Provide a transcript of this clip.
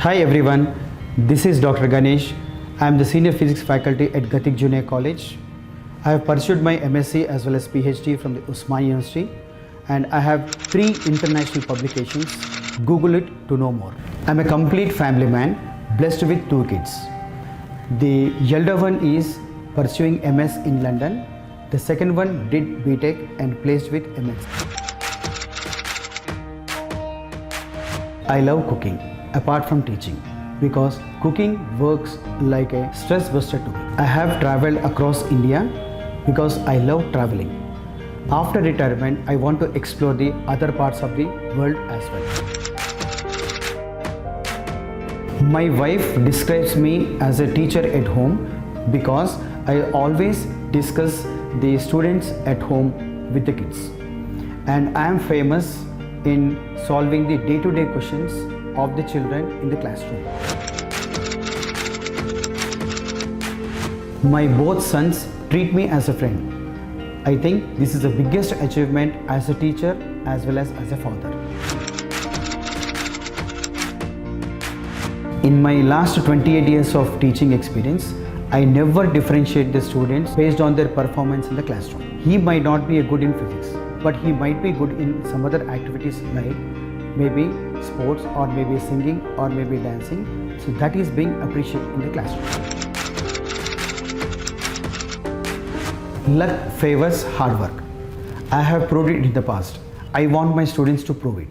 Hi everyone, this is Dr. Ganesh. I am the Senior Physics Faculty at Gatik Junior College. I have pursued my MSc as well as PhD from the Usman University, and I have 3 international publications. Google it to know more. I am a complete family man, blessed with 2 kids. The elder one is pursuing MS in London. The second one did BTech and placed with MS. I love cooking apart from teaching because cooking works like a stress buster to me. I have traveled across India because I love traveling. After retirement, I want to explore the other parts of the world as well. My wife describes me as a teacher at home because I always discuss the students at home with the kids. And I am famous in solving the day-to-day questions of the children in the classroom. My both sons treat me as a friend. I think this is the biggest achievement as a teacher as well as a father. In my last 28 years of teaching experience, I never differentiate the students based on their performance in the classroom. He might not be good in physics, but he might be good in some other activities like maybe sports or maybe singing or maybe dancing. So that is being appreciated in the classroom. Luck favors hard work. I have proved it in the past. I want my students to prove it.